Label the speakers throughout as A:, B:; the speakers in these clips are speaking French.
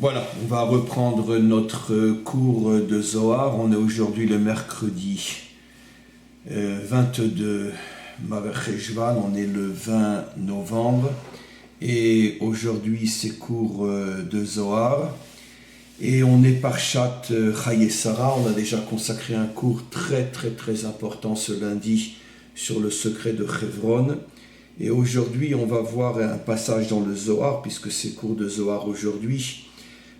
A: Voilà, on va reprendre notre cours de Zohar. On est aujourd'hui le mercredi 22 Marcheshvan, on est le 20 novembre. Et aujourd'hui, c'est cours de Zohar. Et on est Parshat Chayei Sarah. On a déjà consacré un cours très important ce lundi sur le secret de Hebron. Et aujourd'hui, on va voir un passage dans le Zohar, puisque c'est cours de Zohar aujourd'hui.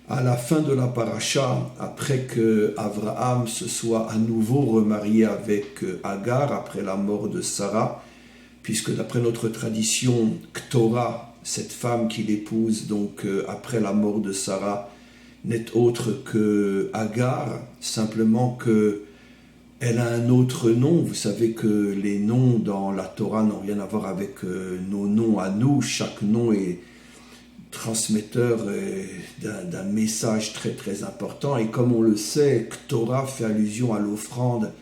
A: À la fin de la paracha, après que Abraham se soit à nouveau remarié avec Agar, après la mort de Sarah, puisque d'après notre tradition, Ktora, cette femme qu'il épouse donc après la mort de Sarah, n'est autre que Agar, simplement que elle a un autre nom. Vous savez que les noms dans la Torah n'ont rien à voir avec nos noms à nous. Chaque nom est transmetteur d'un message très important. Et comme on le sait, Ktora fait allusion à l'offrande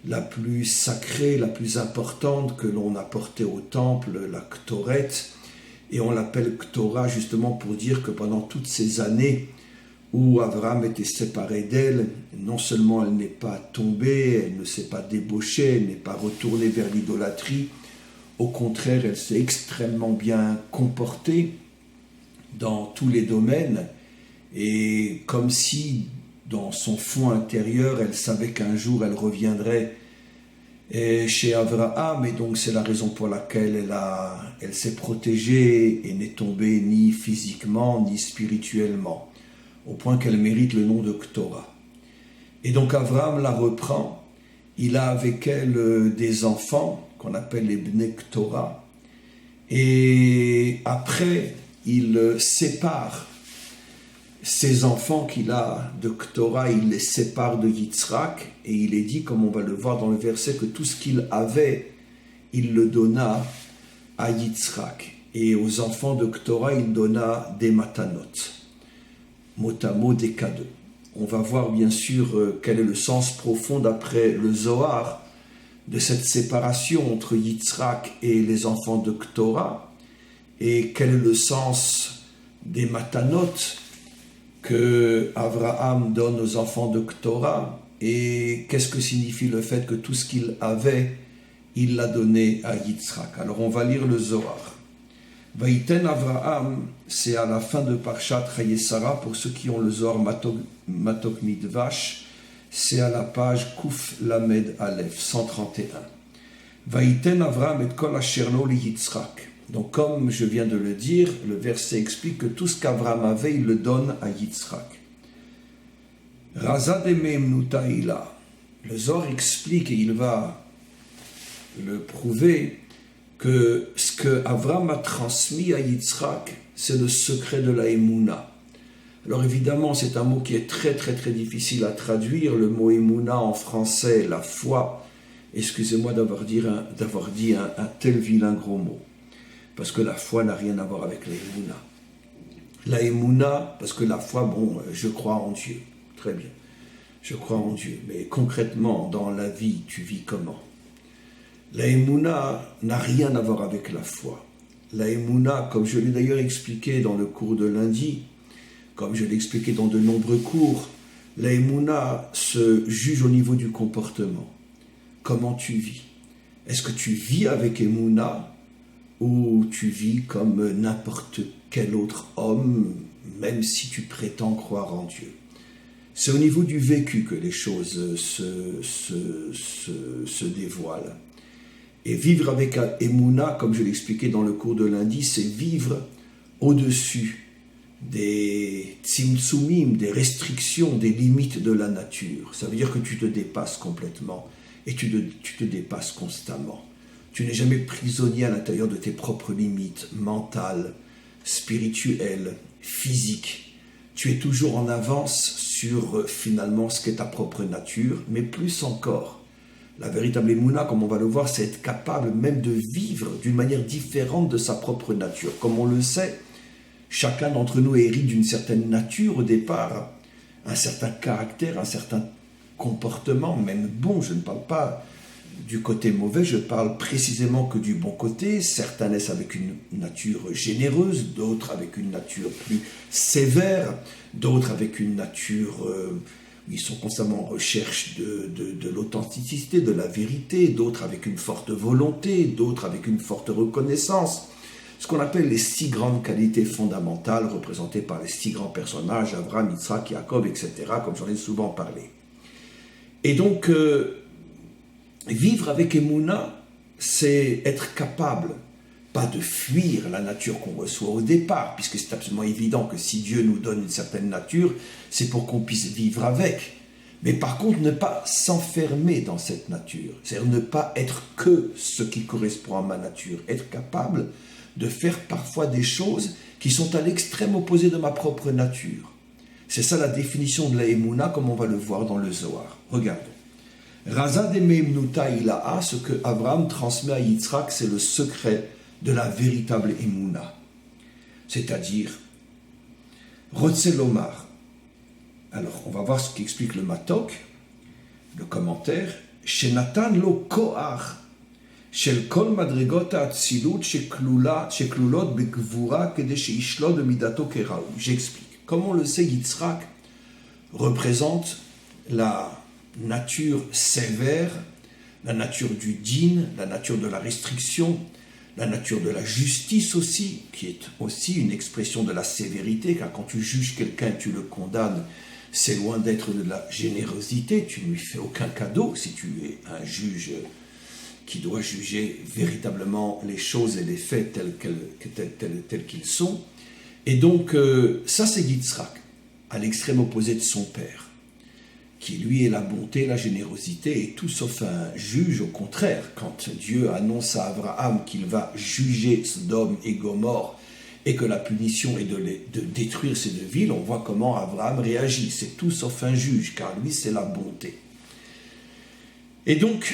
A: la plus sacrée, la plus importante que l'on apportait au temple, la Ktoret. Et on l'appelle Ktora justement pour dire que pendant toutes ces années où Abraham était séparé d'elle, non seulement elle n'est pas tombée, elle ne s'est pas débauchée, elle n'est pas retournée vers l'idolâtrie, au contraire, elle s'est extrêmement bien comportée dans tous les domaines, et comme si dans son fond intérieur, elle savait qu'un jour elle reviendrait chez Abraham, et donc c'est la raison pour laquelle elle s'est protégée et n'est tombée ni physiquement ni spirituellement, au point qu'elle mérite le nom de Ktora. Et donc Abraham la reprend, il a avec elle des enfants qu'on appelle les Bnei Ktora, et après il sépare ses enfants qu'il a de Ktora, il les sépare de Yitzhak, et il est dit, comme on va le voir dans le verset, que tout ce qu'il avait, il le donna à Yitzhak. Et aux enfants de Ktora, il donna des matanot, mot à mot des cadeaux. On va voir bien sûr quel est le sens profond d'après le Zohar de cette séparation entre Yitzhak et les enfants de Ktora, et quel est le sens des matanot que Abraham donne aux enfants de Ktora, et qu'est-ce que signifie le fait que tout ce qu'il avait, il l'a donné à Yitzhak. Alors on va lire le Zohar. Vaïten Abraham, c'est à la fin de Parshat Chayei Sarah, pour ceux qui ont le Zohar Matok Midvash, c'est à la page Kuf Lamed Aleph 131. Vaïten Abraham et kol asher lo li Yitzhak. Donc comme je viens de le dire, le verset explique que tout ce qu'Abraham avait, il le donne à Yitzhak. Razad ememnuta ila. Le Zohar explique, et il va le prouver, que ce que Abraham a transmis à Yitzhak, c'est le secret de la Emouna. Alors évidemment, c'est un mot qui est très difficile à traduire. Le mot Emouna en français, la foi. Excusez-moi d'avoir dit un tel vilain gros mot. Parce que la foi n'a rien à voir avec la Emouna. La Emouna, parce que la foi, je crois en Dieu. Très bien, je crois en Dieu. Mais concrètement, dans la vie, tu vis comment? La Emouna n'a rien à voir avec la foi. La Emouna, comme je l'ai d'ailleurs expliqué dans le cours de lundi, comme je l'ai expliqué dans de nombreux cours, la Emouna se juge au niveau du comportement. Comment tu vis? Est-ce que tu vis avec Emouna, ou tu vis comme n'importe quel autre homme, même si tu prétends croire en Dieu? C'est au niveau du vécu que les choses se dévoilent. Et vivre avec Emouna, comme je l'expliquais dans le cours de lundi, c'est vivre au-dessus des tzimtzumim, des restrictions, des limites de la nature. Ça veut dire que tu te dépasses complètement, et tu te dépasses constamment. Tu n'es jamais prisonnier à l'intérieur de tes propres limites mentales, spirituelles, physiques. Tu es toujours en avance sur finalement ce qu'est ta propre nature, mais plus encore. La véritable Emouna, comme on va le voir, c'est être capable même de vivre d'une manière différente de sa propre nature. Comme on le sait, chacun d'entre nous hérite d'une certaine nature au départ, un certain caractère, un certain comportement, même bon, je ne parle pas du côté mauvais, je parle précisément que du bon côté. Certains naissent avec une nature généreuse, d'autres avec une nature plus sévère, d'autres avec une nature où ils sont constamment en recherche de l'authenticité, de la vérité, d'autres avec une forte volonté, d'autres avec une forte reconnaissance. Ce qu'on appelle les 6 grandes qualités fondamentales représentées par les 6 grands personnages, Abraham, Yitzhak, Jacob, etc., comme j'en ai souvent parlé. Et donc, vivre avec Emouna, c'est être capable, pas de fuir la nature qu'on reçoit au départ, puisque c'est absolument évident que si Dieu nous donne une certaine nature, c'est pour qu'on puisse vivre avec. Mais par contre, ne pas s'enfermer dans cette nature, c'est-à-dire ne pas être que ce qui correspond à ma nature, être capable de faire parfois des choses qui sont à l'extrême opposé de ma propre nature. C'est ça la définition de la Emouna, comme on va le voir dans le Zohar. Regardons. Raza de Meimnuta ilaha, ce que Abraham transmet à Yitzhak, c'est le secret de la véritable Emouna. C'est-à-dire, Rotzelomar. Alors, on va voir ce qu'explique le Matok, le commentaire. Shenatan lo koach. של כל מדרגות האצילות שכלולות בגבורה כדי שישלוט במידתו כראוי. J'explique. Comme on le sait, Yitzhak représente la nature sévère, la nature du din, la nature de la restriction, la nature de la justice aussi, qui est aussi une expression de la sévérité, car quand tu juges quelqu'un, tu le condamnes, c'est loin d'être de la générosité, tu ne lui fais aucun cadeau si tu es un juge qui doit juger véritablement les choses et les faits tels qu'ils sont. Et donc, ça c'est Yitzhak, à l'extrême opposé de son père, qui lui est la bonté, la générosité, et tout sauf un juge. Au contraire, quand Dieu annonce à Abraham qu'il va juger Sodome et Gomorrhe, et que la punition est de détruire ces 2 villes, on voit comment Abraham réagit. C'est tout sauf un juge, car lui c'est la bonté. Et donc,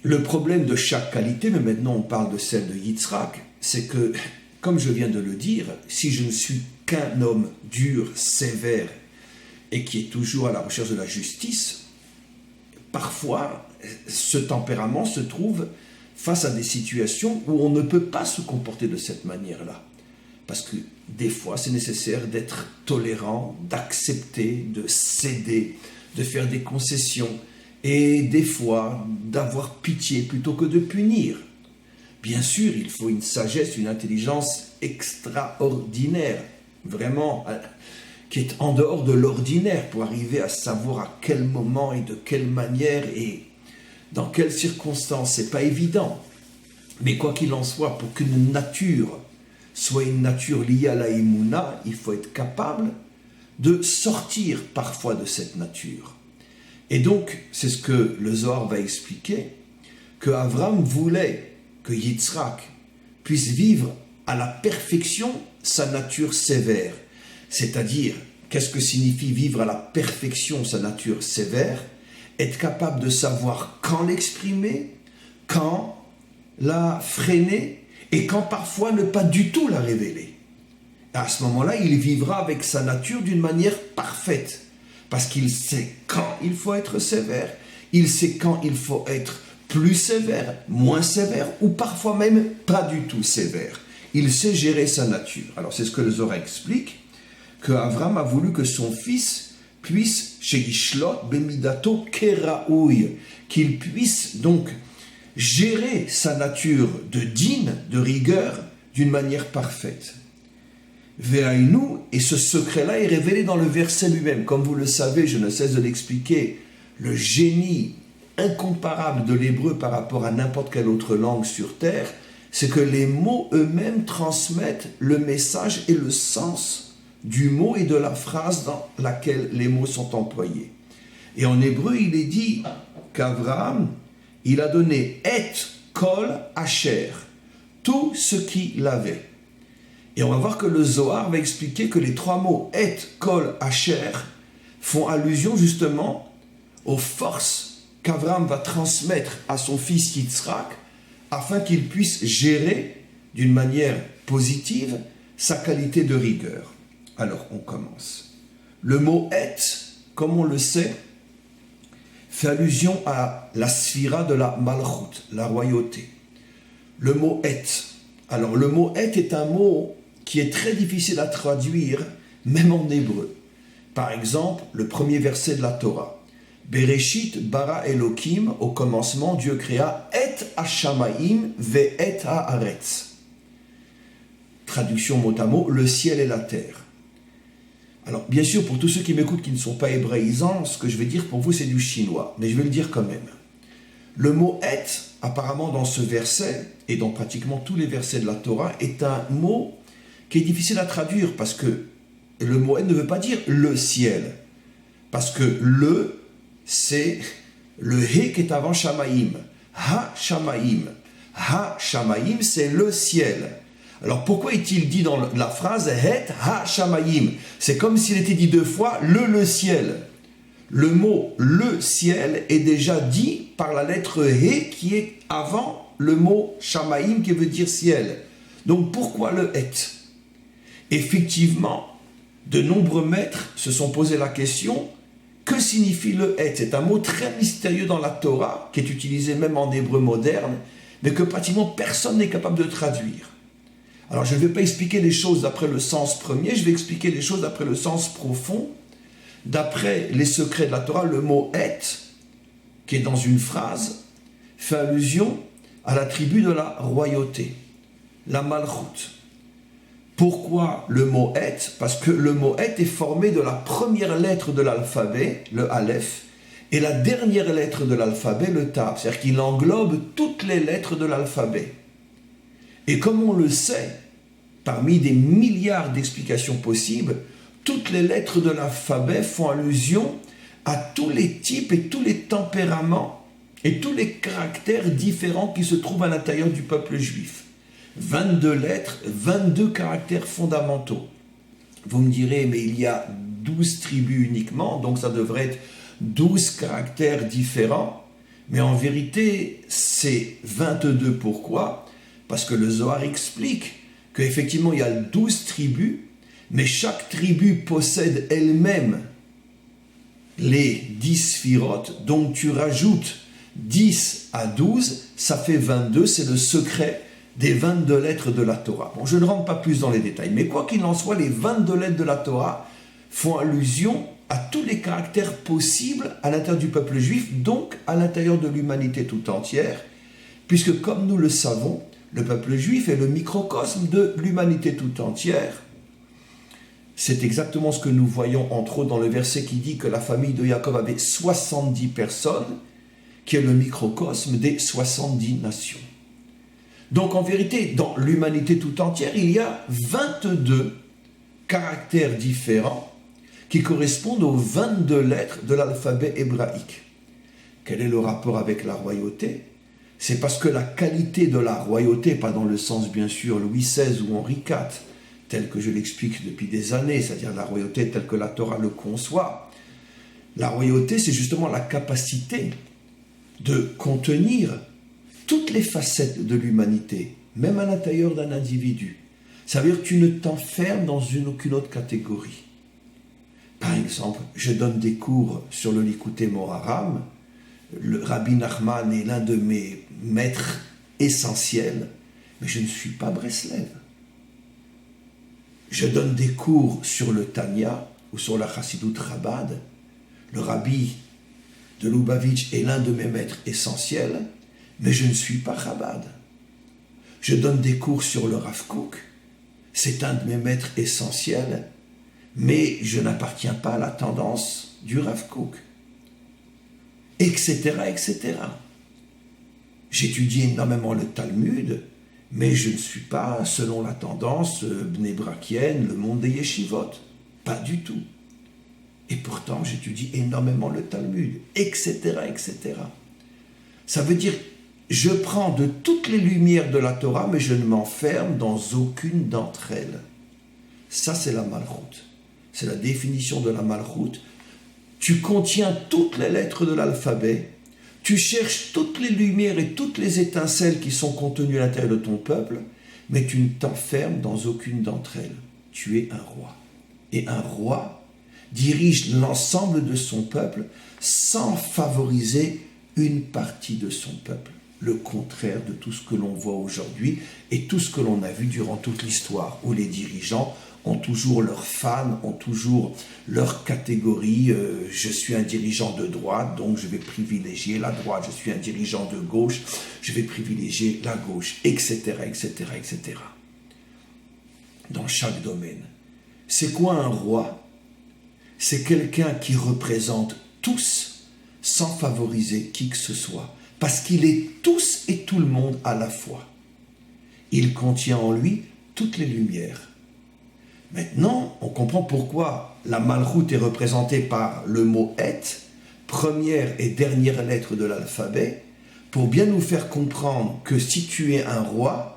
A: le problème de chaque qualité, mais maintenant on parle de celle de Yitzhak, c'est que, comme je viens de le dire, si je ne suis qu'un homme dur, sévère, et qui est toujours à la recherche de la justice, parfois ce tempérament se trouve face à des situations où on ne peut pas se comporter de cette manière-là. Parce que des fois c'est nécessaire d'être tolérant, d'accepter, de céder, de faire des concessions, et des fois d'avoir pitié plutôt que de punir. Bien sûr, il faut une sagesse, une intelligence extraordinaire, vraiment, qui est en dehors de l'ordinaire, pour arriver à savoir à quel moment et de quelle manière et dans quelles circonstances. C'est pas évident. Mais quoi qu'il en soit, pour qu'une nature soit une nature liée à la Emouna, il faut être capable de sortir parfois de cette nature. Et donc, c'est ce que le Zohar va expliquer, que Abraham voulait que Yitzhak puisse vivre à la perfection sa nature sévère. C'est-à-dire, qu'est-ce que signifie vivre à la perfection sa nature sévère? Être capable de savoir quand l'exprimer, quand la freiner, et quand parfois ne pas du tout la révéler. À ce moment-là, il vivra avec sa nature d'une manière parfaite. Parce qu'il sait quand il faut être sévère, il sait quand il faut être plus sévère, moins sévère, ou parfois même pas du tout sévère. Il sait gérer sa nature. Alors c'est ce que le Zohar explique, que Abraham a voulu que son fils puisse, shegishlot bemidato keraouy, qu'il puisse donc gérer sa nature de din, de rigueur, d'une manière parfaite. Ve'ainu, et ce secret-là est révélé dans le verset lui-même. Comme vous le savez, je ne cesse de l'expliquer, le génie incomparable de l'hébreu par rapport à n'importe quelle autre langue sur terre, c'est que les mots eux-mêmes transmettent le message et le sens du mot et de la phrase dans laquelle les mots sont employés. Et en hébreu, il est dit qu'Abraham, il a donné et kol asher, tout ce qu'il avait. Et on va voir que le Zohar va expliquer que les 3 mots et, kol, asher font allusion justement aux forces qu'Abraham va transmettre à son fils Yitzhak afin qu'il puisse gérer d'une manière positive sa qualité de rigueur. Alors on commence. Le mot et, comme on le sait, fait allusion à la sphira de la malchut, la royauté. Le mot et. Alors le mot et est un mot qui est très difficile à traduire, même en hébreu. Par exemple, le premier verset de la Torah. Bereshit bara Elokim, au commencement, Dieu créa et hashamaim ve et haaretz. Traduction mot à mot, le ciel et la terre. Alors, bien sûr, pour tous ceux qui m'écoutent qui ne sont pas hébraïsants, ce que je vais dire pour vous, c'est du chinois, mais je vais le dire quand même. Le mot « et », apparemment dans ce verset, et dans pratiquement tous les versets de la Torah, est un mot qui est difficile à traduire, parce que le mot « et » ne veut pas dire « le ciel », parce que « le », c'est le « he » qui est avant « shamaim ». « Ha-shamaim ». « Ha-shamaim », c'est le ciel. Alors pourquoi est-il dit dans la phrase « het ha-shamaim » C'est comme s'il était dit deux fois « le ciel ». Le mot « le ciel » est déjà dit par la lettre « he » qui est avant le mot « shamaim » qui veut dire « ciel ». Donc pourquoi le « het » Effectivement, de nombreux maîtres se sont posé la question « que signifie le « het » C'est un mot très mystérieux dans la Torah, qui est utilisé même en hébreu moderne, mais que pratiquement personne n'est capable de traduire. Alors je ne vais pas expliquer les choses d'après le sens premier, je vais expliquer les choses d'après le sens profond. D'après les secrets de la Torah, le mot « et », qui est dans une phrase, fait allusion à la tribu de la royauté, la malchut. Pourquoi le mot « et » Parce que le mot « et » est formé de la première lettre de l'alphabet, le aleph, et la dernière lettre de l'alphabet, le tav. C'est-à-dire qu'il englobe toutes les lettres de l'alphabet. Et comme on le sait, parmi des milliards d'explications possibles, toutes les lettres de l'alphabet font allusion à tous les types et tous les tempéraments et tous les caractères différents qui se trouvent à l'intérieur du peuple juif. 22 lettres, 22 caractères fondamentaux. Vous me direz, mais il y a 12 tribus uniquement, donc ça devrait être 12 caractères différents. Mais en vérité, c'est 22. Pourquoi ? Parce que le Zohar explique qu'effectivement, il y a 12 tribus, mais chaque tribu possède elle-même les 10 sphirotes, donc tu rajoutes 10 à 12, ça fait 22, c'est le secret des 22 lettres de la Torah. Bon, je ne rentre pas plus dans les détails, mais quoi qu'il en soit, les 22 lettres de la Torah font allusion à tous les caractères possibles à l'intérieur du peuple juif, donc à l'intérieur de l'humanité tout entière, puisque comme nous le savons, le peuple juif est le microcosme de l'humanité tout entière. C'est exactement ce que nous voyons entre autres dans le verset qui dit que la famille de Jacob avait 70 personnes, qui est le microcosme des 70 nations. Donc en vérité, dans l'humanité tout entière, il y a 22 caractères différents qui correspondent aux 22 lettres de l'alphabet hébraïque. Quel est le rapport avec la royauté ? C'est parce que la qualité de la royauté, pas dans le sens bien sûr Louis XVI ou Henri IV, tel que je l'explique depuis des années, c'est-à-dire la royauté telle que la Torah le conçoit. La royauté, c'est justement la capacité de contenir toutes les facettes de l'humanité, même à l'intérieur d'un individu. Ça veut dire que tu ne t'enfermes dans aucune autre catégorie. Par exemple, je donne des cours sur le Likutei Moharam. Le Rabbi Nachman est l'un de mes maîtres essentiels, mais je ne suis pas Breslev. Je donne des cours sur le Tanya ou sur la Chassidut Chabad. Le Rabbi de Lubavitch est l'un de mes maîtres essentiels, mais je ne suis pas Chabad. Je donne des cours sur le Rav Kook. C'est un de mes maîtres essentiels, mais je n'appartiens pas à la tendance du Rav Kook. Etc., etc. J'étudie énormément le Talmud, mais je ne suis pas, selon la tendance bnébrakienne, le monde des yeshivot. Pas du tout. Et pourtant, j'étudie énormément le Talmud, etc., etc. Ça veut dire, je prends de toutes les lumières de la Torah, mais je ne m'enferme dans aucune d'entre elles. Ça, c'est la malchut. C'est la définition de la malchut. Tu contiens toutes les lettres de l'alphabet, tu cherches toutes les lumières et toutes les étincelles qui sont contenues à l'intérieur de ton peuple, mais tu ne t'enfermes dans aucune d'entre elles. Tu es un roi. Et un roi dirige l'ensemble de son peuple sans favoriser une partie de son peuple. Le contraire de tout ce que l'on voit aujourd'hui et tout ce que l'on a vu durant toute l'histoire, où les dirigeants ont toujours leurs fans, ont toujours leur catégorie. Je suis un dirigeant de droite, donc je vais privilégier la droite. Je suis un dirigeant de gauche, je vais privilégier la gauche, etc., etc., etc. Dans chaque domaine. C'est quoi un roi? C'est quelqu'un qui représente tous sans favoriser qui que ce soit. Parce qu'il est tous et tout le monde à la fois. Il contient en lui toutes les lumières. Maintenant, on comprend pourquoi la Malchout est représentée par le mot « et », première et dernière lettre de l'alphabet, pour bien nous faire comprendre que si tu es un roi,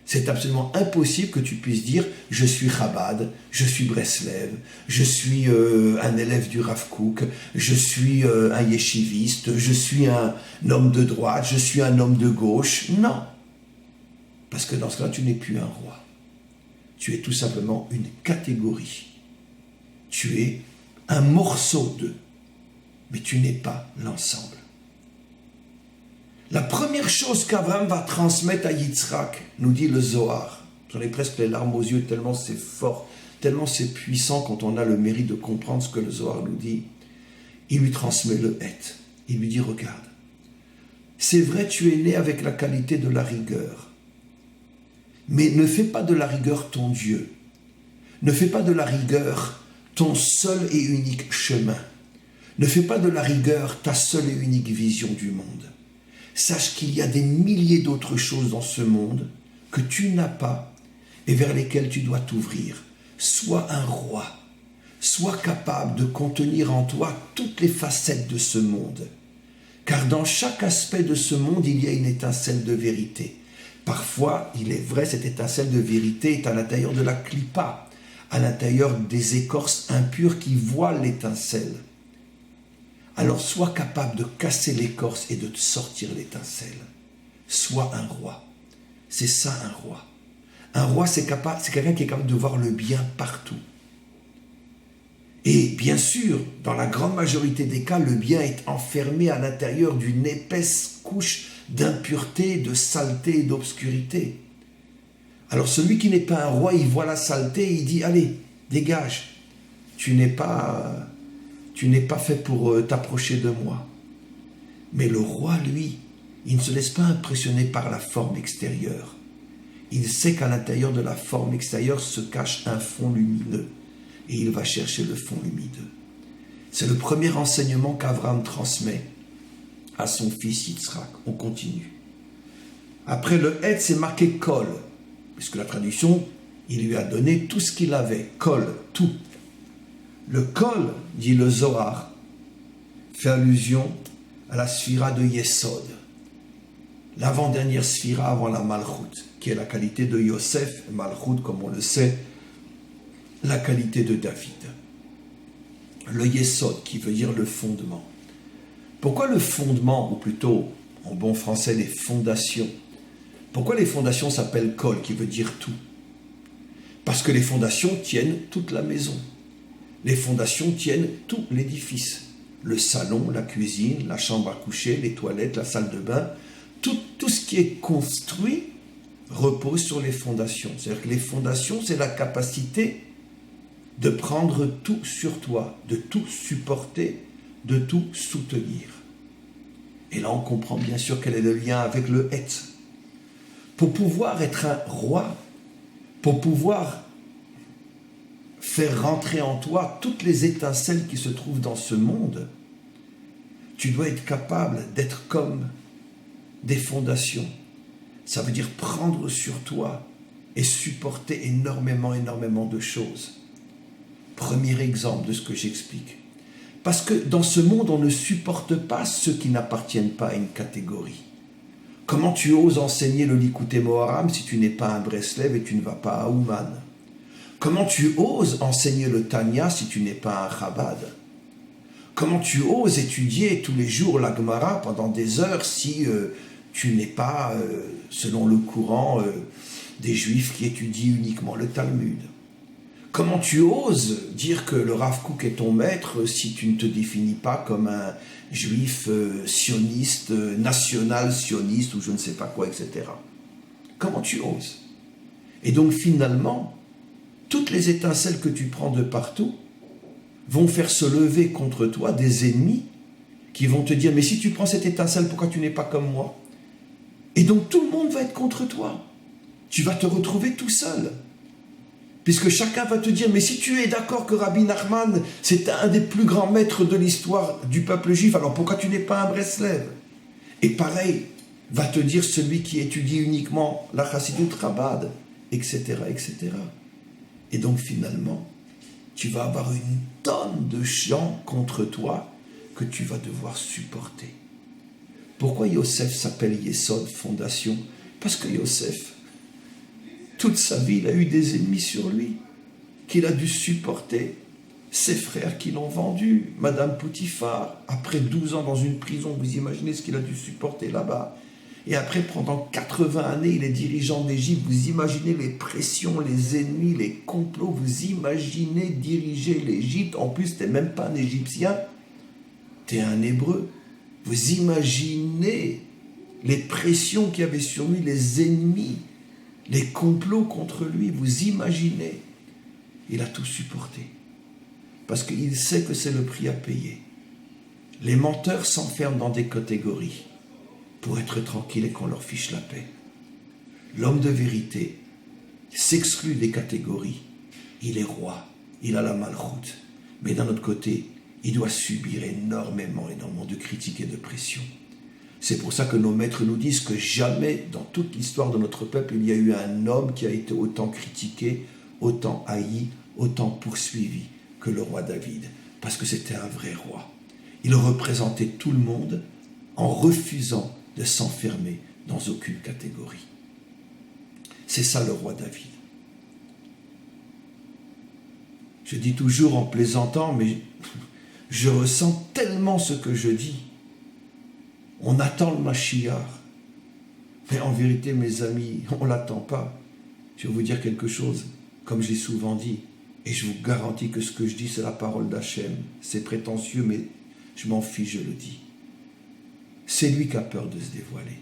A: c'est absolument impossible que tu puisses dire « je suis Chabad, je suis Breslev, je suis un élève du Rav Kook, je suis un yeshiviste, je suis un homme de droite, je suis un homme de gauche ». Non, parce que dans ce cas-là, tu n'es plus un roi. Tu es tout simplement une catégorie. Tu es un morceau d'eux, mais tu n'es pas l'ensemble. La première chose qu'Abraham va transmettre à Yitzhak, nous dit le Zohar, j'en ai presque les larmes aux yeux tellement c'est fort, tellement c'est puissant quand on a le mérite de comprendre ce que le Zohar nous dit. Il lui transmet le « et ». Il lui dit « Regarde, c'est vrai, tu es né avec la qualité de la rigueur. Mais ne fais pas de la rigueur ton Dieu. Ne fais pas de la rigueur ton seul et unique chemin. Ne fais pas de la rigueur ta seule et unique vision du monde. Sache qu'il y a des milliers d'autres choses dans ce monde que tu n'as pas et vers lesquelles tu dois t'ouvrir. Sois un roi. Sois capable de contenir en toi toutes les facettes de ce monde. Car dans chaque aspect de ce monde, il y a une étincelle de vérité. Parfois, il est vrai, cette étincelle de vérité est à l'intérieur de la clipa, à l'intérieur des écorces impures qui voilent l'étincelle. Alors, sois capable de casser l'écorce et de te sortir l'étincelle. Sois un roi. C'est ça, un roi. Un roi, c'est quelqu'un qui est capable de voir le bien partout. Et bien sûr, dans la grande majorité des cas, le bien est enfermé à l'intérieur d'une épaisse couche d'impureté, de saleté et d'obscurité. Alors celui qui n'est pas un roi, il voit la saleté et il dit « Allez, dégage, tu n'es pas fait pour t'approcher de moi. » Mais le roi, lui, il ne se laisse pas impressionner par la forme extérieure. Il sait qu'à l'intérieur de la forme extérieure se cache un fond lumineux. Et il va chercher le fond lumineux. C'est le premier enseignement qu'Abraham transmet à son fils Yitzhak. On continue. Après le « et », c'est marqué « kol », puisque la traduction, il lui a donné tout ce qu'il avait. Kol, tout. Le kol, dit le Zohar, fait allusion à la sphira de Yesod, l'avant-dernière sphira avant la Malchout, qui est la qualité de Yosef, Malchout, comme on le sait, la qualité de David. Le Yesod, qui veut dire le fondement. Pourquoi le fondement, ou plutôt, en bon français, les fondations? Pourquoi les fondations s'appellent Kol, qui veut dire tout? Parce que les fondations tiennent toute la maison. Les fondations tiennent tout l'édifice. Le salon, la cuisine, la chambre à coucher, les toilettes, la salle de bain, tout ce qui est construit repose sur les fondations. C'est-à-dire que les fondations, c'est la capacité de prendre tout sur toi, de tout supporter, de tout soutenir. Et là, on comprend bien sûr quel est le lien avec le « et ». Pour pouvoir être un roi, pour pouvoir faire rentrer en toi toutes les étincelles qui se trouvent dans ce monde, tu dois être capable d'être comme des fondations. Ça veut dire prendre sur toi et supporter énormément de choses. Premier exemple de ce que j'explique. Parce que dans ce monde, on ne supporte pas ceux qui n'appartiennent pas à une catégorie. Comment tu oses enseigner le Likutei Moharam si tu n'es pas un Breslev et tu ne vas pas à Ouman? Comment tu oses enseigner le Tanya si tu n'es pas un Chabad? Comment tu oses étudier tous les jours la Gemara pendant des heures si tu n'es pas, selon le courant des Juifs qui étudient uniquement le Talmud? Comment tu oses dire que le Rav Kook est ton maître si tu ne te définis pas comme un juif sioniste, national sioniste ou je ne sais pas quoi, etc. Comment tu oses? Et donc finalement, toutes les étincelles que tu prends de partout vont faire se lever contre toi des ennemis qui vont te dire « Mais si tu prends cette étincelle, pourquoi tu n'es pas comme moi ?» Et donc tout le monde va être contre toi. Tu vas te retrouver tout seul. Puisque chacun va te dire « Mais si tu es d'accord que Rabbi Nachman, c'est un des plus grands maîtres de l'histoire du peuple juif, alors pourquoi tu n'es pas un Breslev ?» Et pareil, va te dire celui qui étudie uniquement la Chassidut Chabad, etc., etc. Et donc finalement, tu vas avoir une tonne de gens contre toi que tu vas devoir supporter. Pourquoi Yosef s'appelle Yesod, fondation? Parce que Yosef, toute sa vie, il a eu des ennemis sur lui, qu'il a dû supporter. Ses frères qui l'ont vendu, Madame Potiphar, après 12 ans dans une prison, vous imaginez ce qu'il a dû supporter là-bas. Et après, pendant 80 années, il est dirigeant d'Égypte. Vous imaginez les pressions, les ennemis, les complots. Vous imaginez diriger l'Égypte. En plus, tu n'es même pas un Égyptien, tu es un Hébreu. Vous imaginez les pressions qu'il y avait sur lui, les ennemis, les complots contre lui. Vous imaginez. Il a tout supporté. Parce qu'il sait que c'est le prix à payer. Les menteurs s'enferment dans des catégories pour être tranquille et qu'on leur fiche la paix. L'homme de vérité s'exclut des catégories. Il est roi, il a la malchoute. Mais d'un autre côté, il doit subir énormément de critiques et de pression. C'est pour ça que nos maîtres nous disent que jamais dans toute l'histoire de notre peuple, il y a eu un homme qui a été autant critiqué, autant haï, autant poursuivi que le roi David. Parce que c'était un vrai roi. Il représentait tout le monde en refusant de s'enfermer dans aucune catégorie. C'est ça le roi David. Je dis toujours en plaisantant, mais je ressens tellement ce que je dis. On attend le Mashiach. Mais en vérité, mes amis, on ne l'attend pas. Je vais vous dire quelque chose, comme j'ai souvent dit, et je vous garantis que ce que je dis, c'est la parole d'Hachem. C'est prétentieux, mais je m'en fiche, je le dis. C'est lui qui a peur de se dévoiler.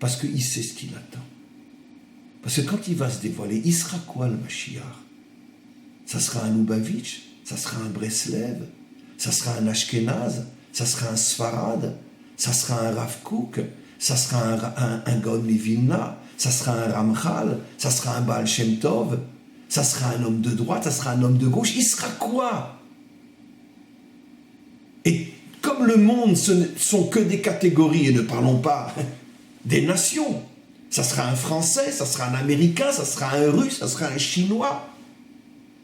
A: Parce qu'il sait ce qu'il attend. Parce que quand il va se dévoiler, il sera quoi le Mashiach? Ça sera un Lubavitch? Ça sera un Breslev? Ça sera un Ashkenaz? Ça sera un Sfarad? Ça sera un Rav Kook? Ça sera un Gaon Vilna? Ça sera un Ramchal? Ça sera un Baal Shem Tov? Ça sera un homme de droite? Ça sera un homme de gauche? Il sera quoi? Et comme le monde, ce ne sont que des catégories, et ne parlons pas des nations. Ça sera un Français, ça sera un Américain, ça sera un Russe, ça sera un Chinois.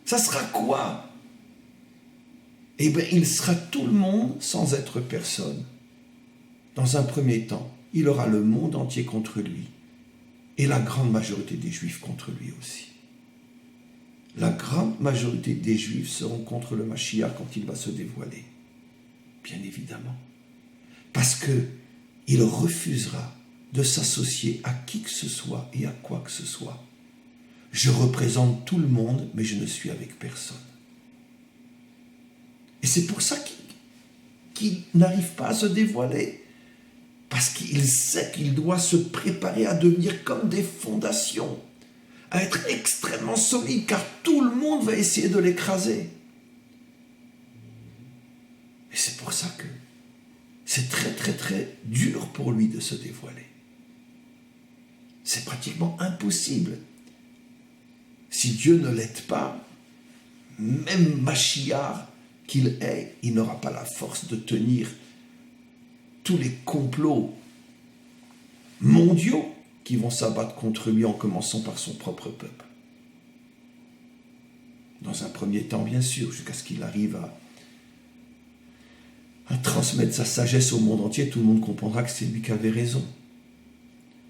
A: Ça sera quoi? Eh bien, il sera tout le monde sans être personne. Dans un premier temps, il aura le monde entier contre lui. Et la grande majorité des Juifs contre lui aussi. La grande majorité des Juifs seront contre le Mashiach quand il va se dévoiler. Bien évidemment. Parce qu'il refusera de s'associer à qui que ce soit et à quoi que ce soit. Je représente tout le monde, mais je ne suis avec personne. Et c'est pour ça qu'il n'arrive pas à se dévoiler. Parce qu'il sait qu'il doit se préparer à devenir comme des fondations, à être extrêmement solide, car tout le monde va essayer de l'écraser. Et c'est pour ça que c'est très très très dur pour lui de se dévoiler. C'est pratiquement impossible. Si Dieu ne l'aide pas, même Mashiach qu'il est, il n'aura pas la force de tenir tous les complots mondiaux qui vont s'abattre contre lui en commençant par son propre peuple. Dans un premier temps, bien sûr, jusqu'à ce qu'il arrive à transmettre sa sagesse au monde entier, tout le monde comprendra que c'est lui qui avait raison.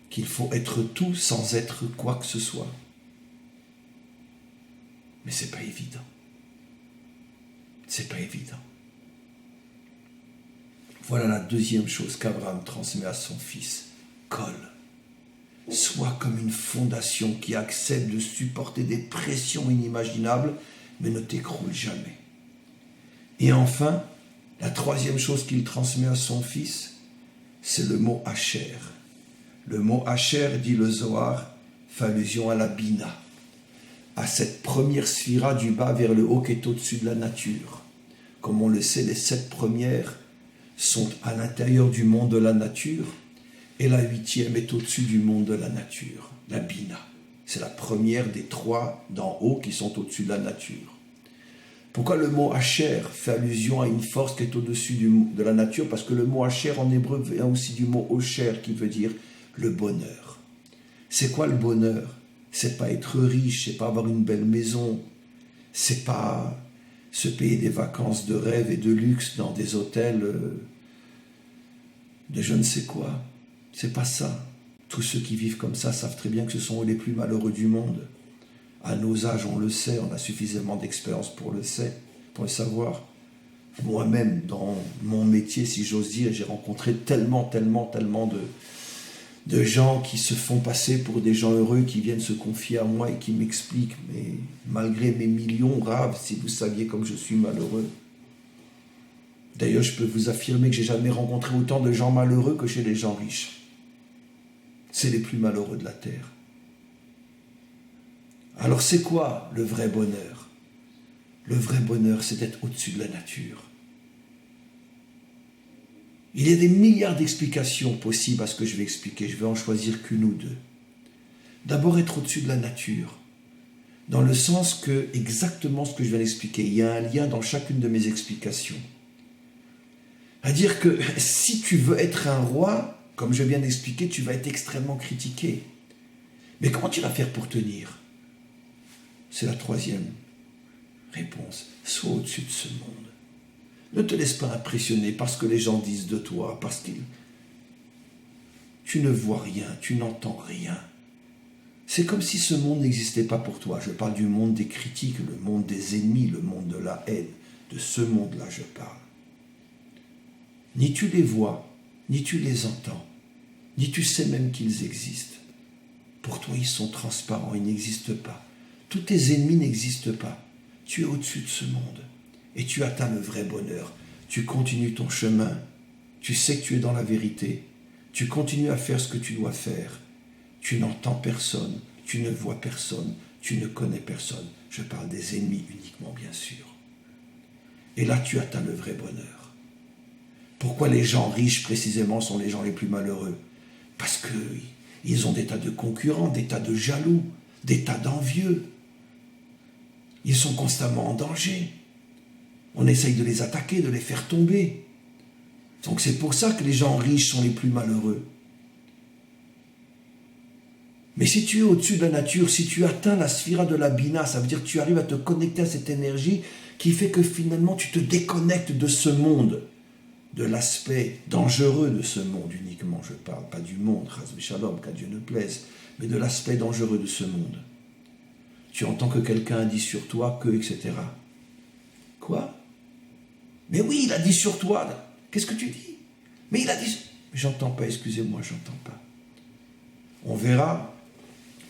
A: Qu'il faut être tout sans être quoi que ce soit. Mais c'est pas évident. C'est pas évident. Voilà la deuxième chose qu'Abraham transmet à son fils, Kol. Sois comme une fondation qui accepte de supporter des pressions inimaginables, mais ne t'écroule jamais. Et enfin, la troisième chose qu'il transmet à son fils, c'est le mot Asher. Le mot Asher, dit le Zohar, fait allusion à la Bina, à cette première sphira du bas vers le haut qui est au-dessus de la nature. Comme on le sait, les 7 premières sont à l'intérieur du monde de la nature et la 8e est au-dessus du monde de la nature, la Bina. C'est la première des 3 d'en haut qui sont au-dessus de la nature. Pourquoi le mot Asher fait allusion à une force qui est au-dessus de la nature? Parce que le mot Asher en hébreu vient aussi du mot Osher qui veut dire le bonheur. C'est quoi le bonheur? C'est pas être riche, c'est pas avoir une belle maison, c'est pas se payer des vacances de rêve et de luxe dans des hôtels de je ne sais quoi. C'est pas ça. Tous ceux qui vivent comme ça savent très bien que ce sont les plus malheureux du monde. À nos âges, on le sait, on a suffisamment d'expérience pour le savoir. Moi-même, dans mon métier, si j'ose dire, j'ai rencontré tellement de gens qui se font passer pour des gens heureux, qui viennent se confier à moi et qui m'expliquent, mais malgré mes millions, Rav, si vous saviez comme je suis malheureux. D'ailleurs, je peux vous affirmer que j'ai jamais rencontré autant de gens malheureux que chez les gens riches. C'est les plus malheureux de la terre. Alors c'est quoi le vrai bonheur? Le vrai bonheur, c'est d'être au-dessus de la nature. Il y a des milliards d'explications possibles à ce que je vais expliquer. Je vais en choisir qu'une ou deux. D'abord, être au-dessus de la nature. Dans le sens que, exactement ce que je viens d'expliquer, il y a un lien dans chacune de mes explications. C'est-à-dire que si tu veux être un roi, comme je viens d'expliquer, tu vas être extrêmement critiqué. Mais comment tu vas faire pour tenir? C'est la troisième réponse. Sois au-dessus de ce monde. Ne te laisse pas impressionner par ce que les gens disent de toi, parce que tu ne vois rien, tu n'entends rien. C'est comme si ce monde n'existait pas pour toi. Je parle du monde des critiques, le monde des ennemis, le monde de la haine. De ce monde-là, je parle. Ni tu les vois, ni tu les entends, ni tu sais même qu'ils existent. Pour toi, ils sont transparents, ils n'existent pas. Tous tes ennemis n'existent pas. Tu es au-dessus de ce monde et tu atteins le vrai bonheur. Tu continues ton chemin, tu sais que tu es dans la vérité, tu continues à faire ce que tu dois faire. Tu n'entends personne, tu ne vois personne, tu ne connais personne. Je parle des ennemis uniquement, bien sûr. Et là, tu atteins le vrai bonheur. Pourquoi les gens riches, précisément, sont les gens les plus malheureux? Parce qu'ils ont des tas de concurrents, des tas de jaloux, des tas d'envieux. Ils sont constamment en danger. On essaye de les attaquer, de les faire tomber. Donc c'est pour ça que les gens riches sont les plus malheureux. Mais si tu es au-dessus de la nature, si tu atteins la sphira de la Bina, ça veut dire que tu arrives à te connecter à cette énergie qui fait que finalement tu te déconnectes de ce monde, de l'aspect dangereux de ce monde uniquement, je parle, pas du monde, Chas v'Shalom, qu'à Dieu ne plaise, mais de l'aspect dangereux de ce monde. Tu entends que quelqu'un a dit sur toi que, etc. Quoi? Mais oui, il a dit sur toi. Qu'est-ce que tu dis? Mais il a dit... J'entends pas, excusez-moi, j'entends pas. On verra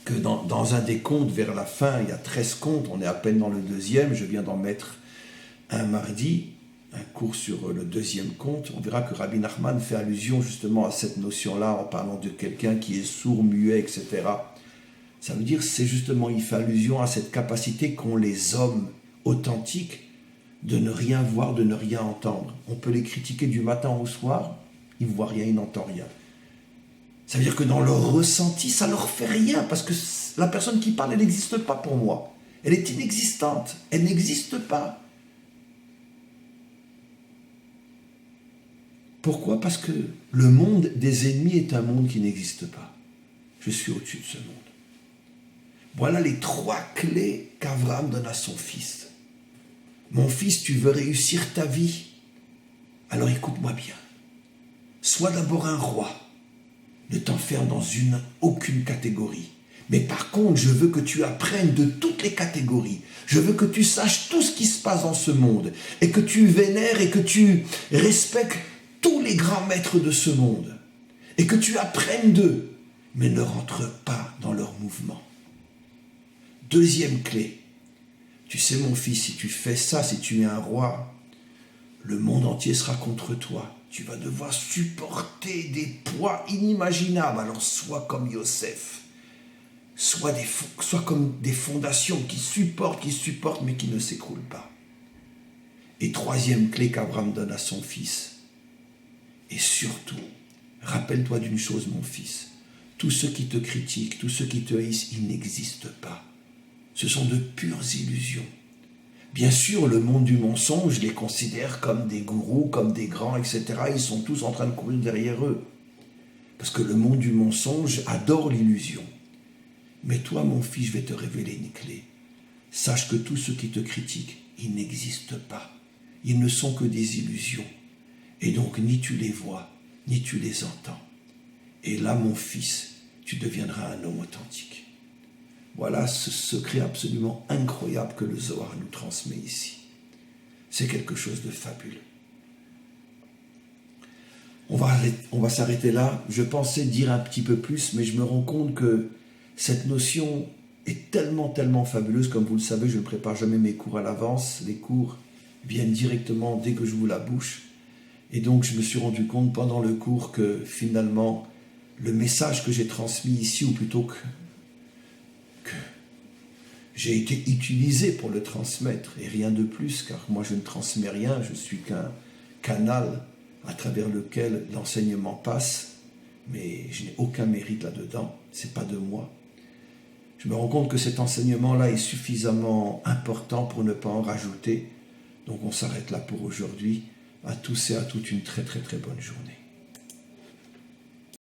A: que dans un des contes, vers la fin, il y a 13 contes, on est à peine dans le deuxième, je viens d'en mettre un mardi, un cours sur le deuxième conte. On verra que Rabbi Nachman fait allusion justement à cette notion-là en parlant de quelqu'un qui est sourd, muet, etc. Ça veut dire, c'est justement, il fait allusion à cette capacité qu'ont les hommes authentiques de ne rien voir, de ne rien entendre. On peut les critiquer du matin au soir, ils ne voient rien, ils n'entendent rien. Ça veut dire que dans leur ressenti, ça ne leur fait rien, parce que la personne qui parle, elle n'existe pas pour moi. Elle est inexistante, elle n'existe pas. Pourquoi? Parce que le monde des ennemis est un monde qui n'existe pas. Je suis au-dessus de ce monde. Voilà les 3 clés qu'Abraham donne à son fils. Mon fils, tu veux réussir ta vie? Alors écoute-moi bien. Sois d'abord un roi. Ne t'enferme dans aucune catégorie. Mais par contre, je veux que tu apprennes de toutes les catégories. Je veux que tu saches tout ce qui se passe dans ce monde. Et que tu vénères et que tu respectes tous les grands maîtres de ce monde. Et que tu apprennes d'eux. mais ne rentre pas dans leur mouvement. Deuxième clé, tu sais mon fils, si tu fais ça, si tu es un roi, le monde entier sera contre toi. Tu vas devoir supporter des poids inimaginables. Alors sois comme Yosef, sois comme des fondations qui supportent, mais qui ne s'écroulent pas. Et troisième clé qu'Abraham donne à son fils, et surtout, rappelle-toi d'une chose mon fils, tous ceux qui te critiquent, tous ceux qui te haïssent, ils n'existent pas. Ce sont de pures illusions. Bien sûr, le monde du mensonge les considère comme des gourous, comme des grands, etc. Ils sont tous en train de courir derrière eux. Parce que le monde du mensonge adore l'illusion. Mais toi, mon fils, je vais te révéler une clé. Sache que tous ceux qui te critiquent, ils n'existent pas. Ils ne sont que des illusions. Et donc, ni tu les vois, ni tu les entends. Et là, mon fils, tu deviendras un homme authentique. Voilà ce secret absolument incroyable que le Zohar nous transmet ici. C'est quelque chose de fabuleux. On va s'arrêter là. Je pensais dire un petit peu plus, mais je me rends compte que cette notion est tellement, tellement fabuleuse. Comme vous le savez, je ne prépare jamais mes cours à l'avance. Les cours viennent directement dès que j'ouvre la bouche. Et donc, je me suis rendu compte pendant le cours que finalement, le message que j'ai transmis ici, ou plutôt que j'ai été utilisé pour le transmettre, et rien de plus, car moi je ne transmets rien, je suis qu'un canal à travers lequel l'enseignement passe, mais je n'ai aucun mérite là-dedans, c'est pas de moi. Je me rends compte que cet enseignement-là est suffisamment important pour ne pas en rajouter, donc on s'arrête là pour aujourd'hui. À tous et à toutes une très très très bonne journée.